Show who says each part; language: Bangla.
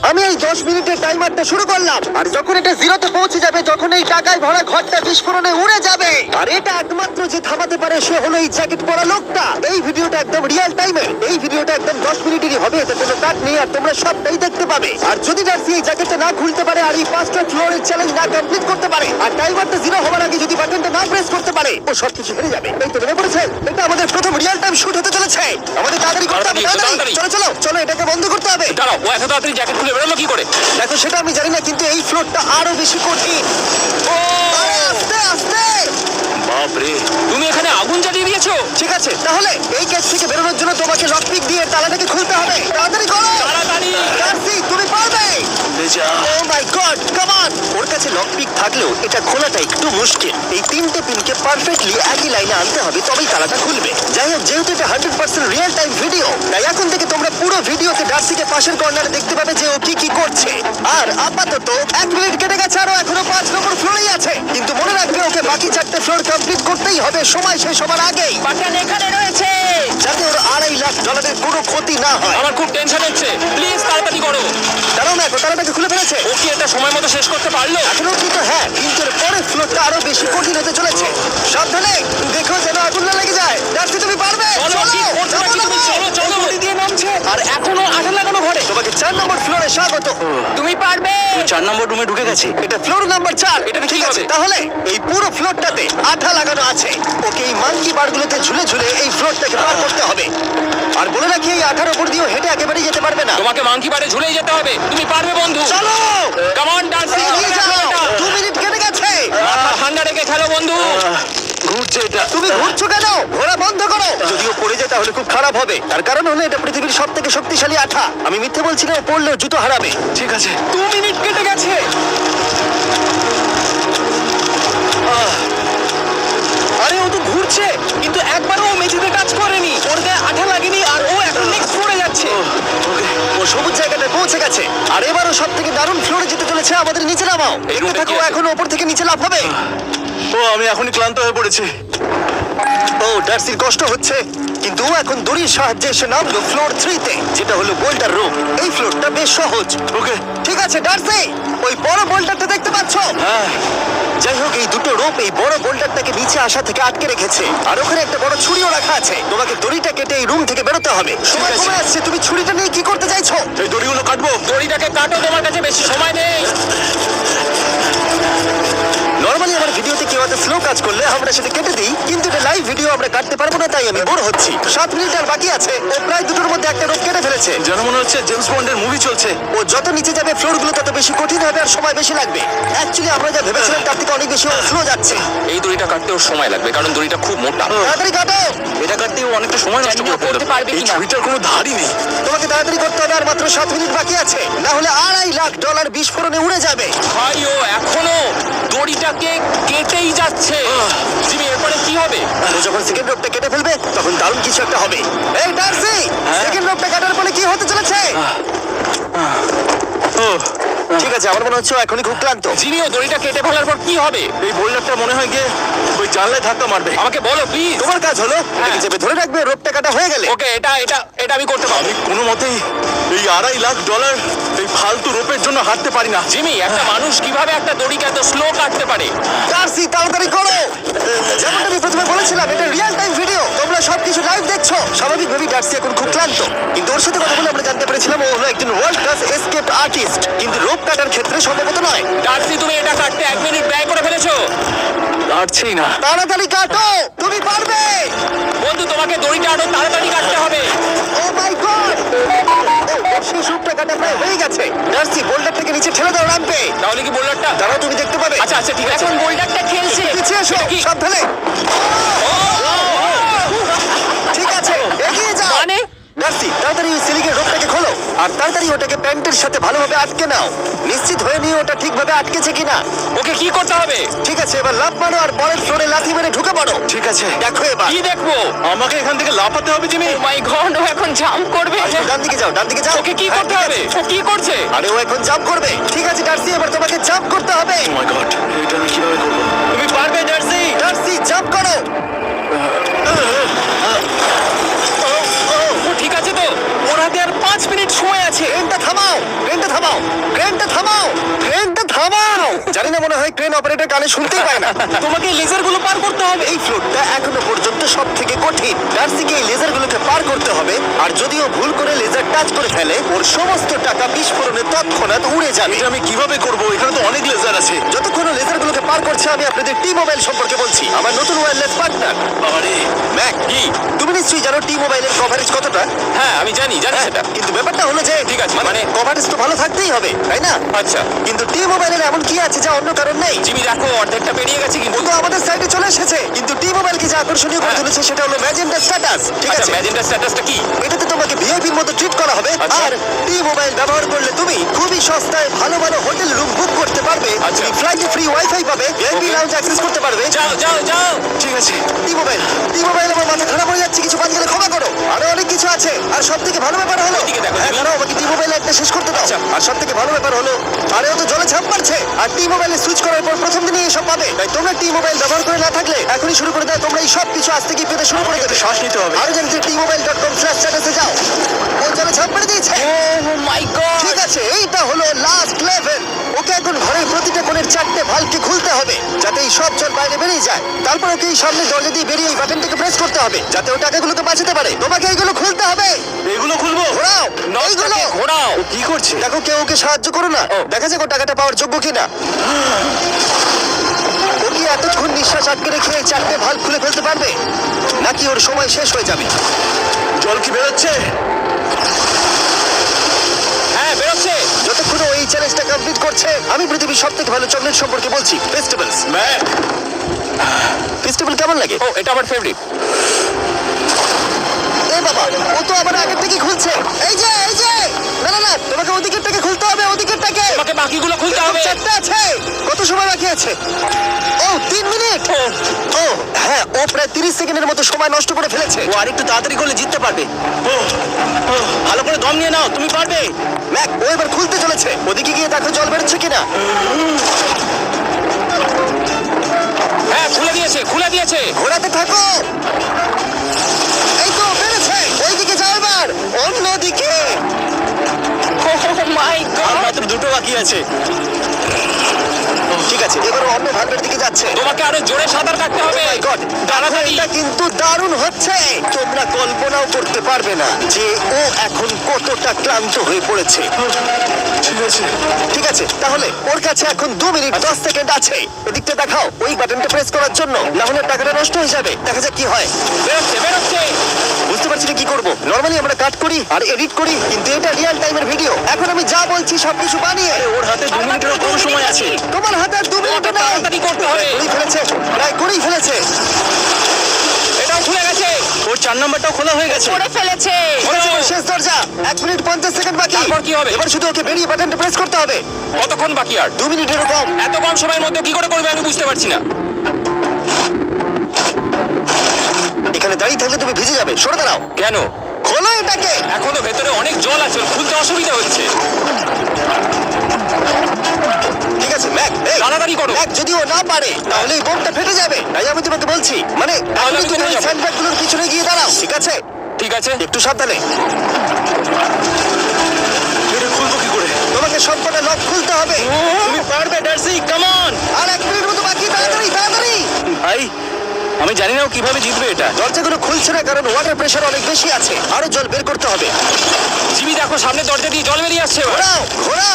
Speaker 1: আমি এই 10 মিনিটের টাইমারটা শুরু করলাম, আর যখন এটা জিরোতে পৌঁছে যাবে, তখন এই টাকায় ভরা ঘরটা বিস্ফোরণে উড়ে যাবে। আর এটা একমাত্র যে থামাতে পারে সে হলো এই জ্যাকেট পরা লোকটা। এই ভিডিওটা একদম রিয়েল টাইমে, এই ভিডিওটা একদম 10 মিনিটেরই হবে, এতে কোনো কাট নেই, আর তোমরা সবটাই দেখতে পাবে। আর যদি ডার্সি এই জ্যাকেটটা না খুলতে পারে, আর এই 5টা ফ্লোরের চ্যালেঞ্জ না কমপ্লিট করতে পারে, আর টাইমারটা জিরো হওয়ার আগে যদি বাটনটা না প্রেস করতে পারে, ও সবকিছু হেরে যাবে। এই তো নেমে পড়েছে, এটা আমাদের প্রথম রিয়েল টাইম শুট হতে চলেছে। আমাদের তাড়াতাড়ি করতে হবে, তাড়াতাড়ি। চলো চলো চলো, এটাকে বন্ধ করতে হবে।
Speaker 2: দাঁড়াও, ও এত তাড়াতাড়ি জ্যাকেট খুলে বেরোলো কি করে?
Speaker 1: দেখো সেটা আমি জানি না, কিন্তু এই ফ্লোরটা আরো বেশি কঠিন।
Speaker 2: ও
Speaker 1: আরে, আস্তে আস্তে।
Speaker 2: বাপরে, তুমি এখানে আগুন জ্বালিয়ে দিয়েছো?
Speaker 1: ঠিক আছে, তাহলে এই কেস থেকে বেরোনোর জন্য তোমাকে লকপিক দিয়ে তালাটাকে খুলতে হবে। তাড়াতাড়ি করো।
Speaker 2: তাড়াতাড়ি।
Speaker 1: ডার্সি, তুমি পারবে। ও মাই গড, কাম অন। ওর কাছে লকপিক থাকলেও এটা খোলাটা একটু মুশকিল। এই 3টে পিনকে পারফেক্টলি একই লাইনে আনতে হবে, তবেই তালাটা খুলবে। যাই হোক, যেহেতু এটা 100% রিয়েল টাইম ভিডিও, তাই এখন থেকে তোমরা পুরো ভিডিওতে ডার্সিকে পাশের কর্নারে দেখতে পাবে যে ও কি কি করছে। আর আপাতত 1 মিনিট কেটে গেছে, আরো এখনো 5 নম্বর ফ্লোরেই আছে। কিন্তু মনে রাখবে, ওকে বাকি 4টে ফ্লোর কমপ্লিট করতেই হবে সময় শেষ হবার আগেই,
Speaker 2: বাটন এখানে রয়েছে,
Speaker 1: যাতে ওর $2.5 লাখ কোনো ক্ষতি না হয়।
Speaker 2: আমার খুব টেনশন হচ্ছে, প্লিজ তাড়াতাড়ি করো।
Speaker 1: দাঁড়াও না, তালাটাকে খুলে ফেলেছে।
Speaker 2: ও কি এটা সময় মতো শেষ করতে পারলো?
Speaker 1: এখনো কিন্তু হ্যাঁ, কিন্তু এর পরের ফ্লোরটা আরো বেশি কঠিন হতে চলেছে। সাবধানে, দেখো যেন আগুন না লেগে যায়। ডার্সি, তুমি পারবে।
Speaker 2: চলো, কি করছো নাকি তুমি? চলো চলো।
Speaker 1: গুলি দিয়ে নামছে,
Speaker 2: আর এখনো আঠা লাগানো ঘরে।
Speaker 1: তোমাকে 4 নম্বর ফ্লোরে স্বাগত।
Speaker 2: তুমি পারবে।
Speaker 1: 4 নম্বর রুমে ঢুকে গেছে। এটা ফ্লোর নাম্বার 4।
Speaker 2: এটা
Speaker 1: ঠিক
Speaker 2: কি
Speaker 1: আছে,
Speaker 2: হবে?
Speaker 1: তাহলে এই পুরো ফ্লোরটাতে আঠা লাগানো আছে। ওকে এই মাঙ্কি বারগুলোতে ঝুলে ঝুলে এই ফ্লোরটাকে পার করতে হবে। আর বলে রাখি, এই আঠার উপর দিয়েও হেঁটে একেবারেই যেতে পারবে না।
Speaker 2: তোমাকে মাংকি বারে ঝুলেই যেতে হবে। তুমি পারবে বন্ধু।
Speaker 1: চলো,
Speaker 2: কাম অন ডার্সি,
Speaker 1: এগিয়ে যাও। 2 মিনিট কেটে গেছে।
Speaker 2: মাথা ঠান্ডা রেখে খেলো বন্ধু।
Speaker 1: ঘুরছে এটা। তুমি ঘুরছো কেন? ঘোরা বন্ধ করো। যদিও পড়ে যায় তাহলে খুব খারাপ হবে। তার কারণ হলো এটা পৃথিবীর সবথেকে শক্তিশালী আঠা। আমি মিথ্যে বলছি না, ও পড়লেও জুতো হারাবে।
Speaker 2: ঠিক আছে, 2 মিনিট কেটে গেছে।
Speaker 1: আরে, ও তো ঘুরছে, কিন্তু একবারও ও মেঝেতে টাচ করেনি। ওর গায়ে আঠা লাগেনি, আর ও এখন নেক্সট ফ্লোরে যাচ্ছে। ও সবুজ জায়গাটায় পৌঁছে গেছে। আর এবারও সব থেকে দারুণ ফ্লোরে যেতে চলেছে। আমাদের নিচে নামাও।
Speaker 2: এই
Speaker 1: দেখতে
Speaker 2: রুমে
Speaker 1: থাকো,
Speaker 2: কি আছে?
Speaker 1: এখন ওপর থেকে নিচে লাফাবে।
Speaker 3: ও, আমি এখনই ক্লান্ত হয়ে পড়েছি।
Speaker 1: ও, ডার্সির কষ্ট হচ্ছে, কিন্তু ও এখন দড়ির সাহায্যে এসে নামলো ফ্লোর 3-তে, যেটা হলো বোল্টার রুম। এই ফ্লোরটা বেশ সহজ।
Speaker 3: ওকে।
Speaker 1: ঠিক আছে ডার্সি, ওই বড় বোল্টারটা দেখতে পাচ্ছো?
Speaker 3: হ্যাঁ।
Speaker 1: যাই হোক, এই দুটো রোপ এই বড় বোল্টারটাকে নিচে আসা থেকে আটকে রেখেছে, আর ওখানে একটা বড় ছুরিও রাখা আছে। তোমাকে দড়িটা কেটে এই রুম থেকে বেরোতে হবে। সময়
Speaker 3: আছে।
Speaker 1: কমে আসছে, তুমি ছুরিটা নিয়ে কি করতে চাইছো?
Speaker 3: এই দড়িগুলো কাটবো।
Speaker 2: দড়িটাকে কাটো, তোমার কাছে বেশি সময় নেই।
Speaker 1: নরমালি আমার ভিডিওতে কেউ এত স্লো কাজ করলে আমরা সেটা কেটে দিই, কিন্তু এটা লাইভ ভিডিও, আমরা কাটতে পারবো না, তাই আমি বোর হচ্ছি। 7 মিনিট আর বাকি আছে। ও প্রায় দুটোর মধ্যে একটা রোপ কেটে ফেলেছে।
Speaker 3: যেন মনে হচ্ছে জেমস বন্ডের মুভি চলছে।
Speaker 1: ও যত নিচে যাবে ফ্লোরগুলো তত বেশি কঠিন হবে, আর সময় বেশি লাগবে। অ্যাকচুয়ালি আমরা যা ভেবেছিলাম তার থেকে অনেক বেশি স্লো যাচ্ছে।
Speaker 2: এই দড়িটা কাটতে ওর সময় লাগবে, কারণ দড়িটা খুব মোটা।
Speaker 1: তাড়াতাড়ি কাটো।
Speaker 3: এটা কাটতে ও অনেকটা সময় নষ্ট
Speaker 2: জানি না
Speaker 3: করে
Speaker 2: করতে পারবে
Speaker 3: এই
Speaker 2: কিনা।
Speaker 3: ছবিটার কোনো ধারই নেই।
Speaker 1: তোমাকে তাড়াতাড়ি করতে হবে, আর মাত্র 7 মিনিট বাকি আছে, না হলে $2.5 লাখ বিস্ফোরণে উড়ে যাবে।
Speaker 2: ভাই, ও এখনো দড়িটাকে কেটেই যাচ্ছে। জিমি, এরপরে কি হবে?
Speaker 1: ও যখন সেকেন্ড রোপটা কেটে ফেলবে, তখন দারুণ কিছু একটা হবে। এই ডার্সি, সেকেন্ড রোপটা কাটার পরে কি হতে চলেছে?
Speaker 3: ও,
Speaker 1: ঠিক আছে, আমার মনে হচ্ছে ও এখনই খুব ক্লান্ত।
Speaker 2: জিমি, ও দড়িটা কেটে ফেলার পর কি হবে?
Speaker 3: এই বোল্ডারটা মনে হয় গিয়ে ওই জানলায় ধাক্কা মারবে।
Speaker 2: আমাকে বলো প্লিজ।
Speaker 1: তোমার কাজ হলো এটাকে চেপে ধরে রাখবে, রোপটা কাটা হয়ে গেলে।
Speaker 2: ওকে, এটা এটা এটা আমি করতে পারবো।
Speaker 3: আমি কোনো মতেই এই $2.5 লাখ এই ফালতু রোপের জন্য হারতে পারি না।
Speaker 2: জিমি, একটা মানুষ কিভাবে একটা দড়িকে এত স্লো কাটতে পারে?
Speaker 1: ডার্সি, তাড়াতাড়ি করো। যেমনটা আমি প্রথমে বলেছিলাম, এটা রিয়েল টাইম ভিডিও, তোমরা সবকিছু লাইভ দেখছো। স্বাভাবিকভাবেই ডার্সি এখন খুব ক্লান্ত, কিন্তু ওর সাথে কথা বলে আমরা জানতে পেরেছিলাম ও হলো একজন ওয়ার্ল্ড ক্লাস এসকেপ আর্টিস্ট, কিন্তু রোপ কাটার ক্ষেত্রে সম্ভবত নয়।
Speaker 2: ডার্সি, তুমি এটা কাটতে 1 মিনিট ব্যয় করে ফেলেছো।
Speaker 3: পারছি না।
Speaker 1: তাড়াতাড়ি কাটো, তুমি পারবে।
Speaker 2: বন্ধু, তোমাকে দড়িটা আরো তাড়াতাড়ি কাটতে হবে।
Speaker 1: ও মাই গড, সেই রোপটা কাটা প্রায় হয়ে গেছে। ডার্সি, বোল্ডার থেকে নিচে ঠেলে দাও রাম্পে।
Speaker 2: তাহলে কি বোল্ডারটা?
Speaker 1: দাঁড়াও, তুমি দেখতে পাবে।
Speaker 2: আচ্ছা আচ্ছা, ঠিক আছে। এখন বোল্ডারটা খেলছে।
Speaker 1: পিছিয়ে এসো,
Speaker 2: কি?
Speaker 1: সাবধানে। ঠিক আছে, এগিয়ে যাও।
Speaker 2: মানে?
Speaker 1: ডার্সি, তাড়াতাড়ি ওই সিলিংয়ের রোপটাকে খোলো, আর তাড়াতাড়ি ওটাকে প্যান্টের সাথে ভালোভাবে আটকে নাও। নিশ্চিত হয়ে নিয়ে ওটা ঠিকভাবে আটকেছে কিনা।
Speaker 2: ওকে কি করতে হবে?
Speaker 1: ঠিক আছে, এবার লাফ মারো, আর পরের ফ্লোরে লাথি মেরে ঢুকে পড়ো।
Speaker 3: ঠিক আছে।
Speaker 1: দেখো এবার।
Speaker 2: কি দেখবো?
Speaker 3: আমাকে এখান থেকে লাফাতে হবে জিমি।
Speaker 2: ও মাই গড, ও এখন জাম্প করবে।
Speaker 1: ডান দিকে যাও, ডান দিকে যাও।
Speaker 2: ওকে কি
Speaker 1: হ্যাঁ,
Speaker 2: করতে
Speaker 1: ঠিক
Speaker 2: হবে?
Speaker 1: আছে।
Speaker 2: ও কি করছে?
Speaker 1: আরে ও এখন জাম্প করবে। ঠিক আছে ডার্সি, এবার তোমাকে জাম্প করতে হবে।
Speaker 3: ও মাই গড, এটা আমি কিভাবে করব?
Speaker 1: তুমি পারবে ডার্সি। ডার্সি, জাম্প করো।
Speaker 2: ও ঠিক আছে তো? ওর হাতে আর পা 5 মিনিট সময় আছে।
Speaker 1: ট্রেনটা থামাও, ট্রেনটা থামাও, ট্রেনটা থামাও, ট্রেনটা থামাও। জানি না, মনে হয় ট্রেন অপারেটর কানে শুনতেই পায় না।
Speaker 2: তোমাকে লেজারগুলো পার করতে হবে।
Speaker 1: এই ফ্লোরটা এখনো পর্যন্ত সব থেকে কঠিন। ডার্সিকে এই লেজারগুলোকে পার করতে হবে, আর যদিও ভুল করে লেজার টাচ করে ফেলে, ওর সমস্ত টাকা বিস্ফোরণে তৎক্ষণাৎ উড়ে যাবে।
Speaker 3: এটা আমি কিভাবে করব? এখানে তো অনেক লেজার আছে।
Speaker 1: যতক্ষণ ও লেজারগুলোকে পার করছে, আমি আপনাদের টি-মোবাইল সম্পর্কে বলছি, আমার নতুন ওয়্যারলেস পার্টনার।
Speaker 3: আরে
Speaker 1: ম্যাক,
Speaker 2: কি?
Speaker 1: তুমি নিশ্চয়ই জানো টি-মোবাইলের কভারেজ কতটা?
Speaker 2: হ্যাঁ, আমি জানি সেটা।
Speaker 1: কিন্তু ব্যাপারটা হলো যে,
Speaker 2: ঠিক আছে,
Speaker 1: মানে কভারেজ তো ভালো থাকতেই হবে, তাই না?
Speaker 2: আচ্ছা,
Speaker 1: কিন্তু টি-মোবাইলের এমন কি আছে যা অন্য কারণ নেই?
Speaker 2: জিমি দেখো অর্ধেকটা পেরিয়ে গেছে
Speaker 1: ও
Speaker 2: কিন্তু।
Speaker 1: তো আমাদের সাইডে চলে এসেছে, কিন্তু টি-মোবাইলকে যে আকর্ষণীয় করে
Speaker 2: হ্যাঁ।
Speaker 1: তুলেছে সেটা হলো ম্যাজেন্টা স্ট্যাটাস। ঠিক
Speaker 2: আচ্ছা,
Speaker 1: আছে,
Speaker 2: ম্যাজেন্টা স্ট্যাটাসটা কি?
Speaker 1: এটাতে তোমাকে ভিআইপির মতো ট্রিট করা হবে।
Speaker 2: আচ্ছা।
Speaker 1: আর টি-মোবাইল ব্যবহার করলে তুমি খুবই সস্তায় ভালো ভালো হোটেল রুম বুক করতে পারবে।
Speaker 2: আচ্ছা।
Speaker 1: তুমি ফ্লাইটে ফ্রি ওয়াইফাই পাবে, ভিআইপি
Speaker 2: Okay.
Speaker 1: লাউঞ্জ অ্যাক্সেস করতে পারবে।
Speaker 2: যাও যাও যাও।
Speaker 1: ঠিক আছে, টি-মোবাইল, আমার মাথা খারাপ হয়ে যাচ্ছে, কিছু বাদ গেলে ক্ষমা করো। আরো অনেক কিছু আছে, আর সব থেকে ভালো ব্যাপার হলো,
Speaker 2: ওইদিকে দেখো,
Speaker 1: হ্যাঁ,
Speaker 2: তুমি।
Speaker 1: দাঁড়াও, আমাকে টি-মোবাইল একটা শেষ করতে দাও।
Speaker 2: আচ্ছা।
Speaker 1: আর সব থেকে ভালো ব্যাপার হলো, আরে ও তো জলে ঝাঁপ মারছে, আর টি-মোবাইলে সুইচ করার পর প্রথম দিনই এসব পাবে। তাই তোমরা টি-মোবাইল ব্যবহার করে না থাকলে এখনই শুরু করে দাও। তোমরা এই সব কিছু আজ থেকে পেতে শুরু করে দেবে।
Speaker 3: শ্বাস নিতে হবে।
Speaker 1: আরো জানতে t-mobile.com/status এ যাও। ও জলে ঝাঁপ মেরে দিয়েছে।
Speaker 2: ও মাই গড।
Speaker 1: ঠিক আছে, এইটা হলো লাস্ট লেভেল। ওকে এখন ঘরের প্রতিটা কোণের 4টে ভালভকে খুলতে হবে, যাতে এই সব জল বাইরে বেরিয়ে যায়। তারপর ওকে এই সামনে দরজা দিয়ে বেরিয়ে এই বাটনটাকে প্রেস করতে হবে, যাতে ও টাকাগুলোকে বাঁচাতে পারে। তোমাকে এইগুলো খুলতে হবে।
Speaker 3: এগুলো খুলবো?
Speaker 1: ঘোরাও এইগুলো।
Speaker 2: ঘোরাও।
Speaker 3: ও কি করছে?
Speaker 1: দেখো, কেউ ওকে সাহায্য করো না। দেখা যাক ও টাকাটা পাওয়ার যোগ্য কিনা। ও কি এতক্ষণ নিঃশ্বাস আটকে রেখে এই 4টে ভালভ খুলে ফেলতে পারবে, নাকি ওর সময় শেষ হয়ে যাবে?
Speaker 3: জল কি বেরোচ্ছে?
Speaker 2: হ্যাঁ, বেরোচ্ছে।
Speaker 1: যতক্ষণ ও এই চ্যালেঞ্জটা কমপ্লিট করছে, আমি পৃথিবীর সবথেকে ভালো চকলেট সম্পর্কে বলছি, ফেস্টিভ্যালস।
Speaker 3: ম্যাক,
Speaker 1: ফেস্টিভ্যাল কেমন লাগে?
Speaker 2: ও, এটা আমার ফেভারিট।
Speaker 1: এ বাবা, ও তো আবার আগের থেকে খুলছে। এই যে, এই যে, না না না, তোমাকে ওদিকেরটাকে খুলতে হবে, ওদিকেরটাকে।
Speaker 2: তোমাকে বাকিগুলো খুলতে হবে।
Speaker 1: 4টে আছে। কত সময় বাকি আছে? ও 3 মিনিট। ও হ্যাঁ, ও প্রায় 30 সেকেন্ডের মতো সময় নষ্ট করে ফেলেছে।
Speaker 3: ও আরেকটু তাড়াতাড়ি করলে জিততে পারবে। ভালো করে দম নিয়ে নাও, তুমি পারবে।
Speaker 1: ম্যাক, ও এবার খুলতে চলেছে। ওদিকে গিয়ে দেখো জল বেরোচ্ছে কিনা।
Speaker 2: হ্যাঁ, খুলে দিয়েছে, খুলে দিয়েছে।
Speaker 1: ঘোরাতে থাকো। এই তো বেরোচ্ছে। ওইদিকে যাও এবার, অন্যদিকে।
Speaker 2: ও মাই
Speaker 3: আর
Speaker 2: গড।
Speaker 3: মাত্র দুটো বাকি আছে।
Speaker 1: ঠিক আছে, এবার ও অন্য ভাগের দিকে যাচ্ছে।
Speaker 2: তোমাকে আরো জোরে সাঁতার কাটতে হবে।
Speaker 1: Oh my God!
Speaker 2: তাড়াতাড়ি।
Speaker 1: এটা কিন্তু দারুণ হচ্ছে। তোমরা কল্পনাও করতে পারবে না যে ও এখন কতটা ক্লান্ত হয়ে পড়েছে।
Speaker 3: ঠিক আছে।
Speaker 1: ঠিক আছে, তাহলে ওর কাছে এখন 2 মিনিট 10 সেকেন্ড আছে। এদিকটা দেখাও, ওই বাটনটা প্রেস করার জন্য, না হলে টাকাটা নষ্ট হয়ে যাবে। দেখা যাক কি হয়।
Speaker 2: বেরোচ্ছে, বেরোচ্ছে।
Speaker 1: বুঝতে পারছি না কি করব। নরমালি আমরা কাট করি আর এডিট করি, কিন্তু এটা রিয়েল টাইমের ভিডিও। এখন আমি যা বলছি সবকিছু বানিয়ে।
Speaker 3: ওর হাতে 2 মিনিটেরও কম সময় আছে।
Speaker 1: তোমার হাতে আর 2 মিনিট
Speaker 2: তোমাকে
Speaker 1: নাই।
Speaker 2: তাড়াতাড়ি করতে হবে।
Speaker 1: করেই ফেলেছে, প্রায় করেই ফেলেছে।
Speaker 2: এটাও খুলে গেছে।
Speaker 3: ওর 4 নাম্বারটাও খোলা হয়ে গেছে।
Speaker 2: করে ফেলেছে।
Speaker 1: ঠিক আছে, এবার শেষ দরজা। 1 মিনিট 50 সেকেন্ড বাকি।
Speaker 2: তারপর কি হবে?
Speaker 1: এবার শুধু ওকে বেরিয়ে বাটনটা প্রেস করতে হবে।
Speaker 2: কতক্ষণ বাকি আর?
Speaker 1: 2 মিনিটেরও কম।
Speaker 2: এত কম সময়ের মধ্যে কি করে করবে আমি বুঝতে পারছি না।
Speaker 1: এখানে দাঁড়িয়ে থাকলে তুমি ভিজে যাবে, সরে দাঁড়াও।
Speaker 2: কেন?
Speaker 1: খোলো এটাকে।
Speaker 2: এখনো ভেতরে অনেক জল আছে, ওর খুলতে অসুবিধা হচ্ছে।
Speaker 1: ঠিক আছে ম্যাক, এই
Speaker 2: তাড়াতাড়ি করো।
Speaker 1: ম্যাক, যদি ও না পারে তাহলে এই বোমটা ফেটে যাবে। তাই আমি তোমাকে বলছি, মানে
Speaker 2: তাহলে আমি
Speaker 1: তুমি
Speaker 2: কোথায়
Speaker 1: ওই
Speaker 2: যাবো?
Speaker 1: স্যান্ডব্যাগগুলোর পিছনে গিয়ে দাঁড়াও, ঠিক আছে?
Speaker 2: ঠিক আছে।
Speaker 1: একটু সাবধানে।
Speaker 3: এটা খুলবো কি করে?
Speaker 1: তোমাকে সবকটা লক খুলতে হবে।
Speaker 3: তুমি পারবে ডার্সি, কাম অন।
Speaker 1: আর 1 মিনিট মতো বাকি, তাড়াতাড়ি তাড়াতাড়ি।
Speaker 3: ভাই, আমি জানি না ও কিভাবে জিতবে এটা।
Speaker 1: দরজাগুলো খুলছে না কারণ ওয়াটার প্রেশার অনেক বেশি আছে। আরো জল বের করতে হবে।
Speaker 2: জিমি দেখো, সামনে দরজা দিয়ে জল বেরিয়ে আসছে এবার।
Speaker 1: ঘোরাও ঘোরাও।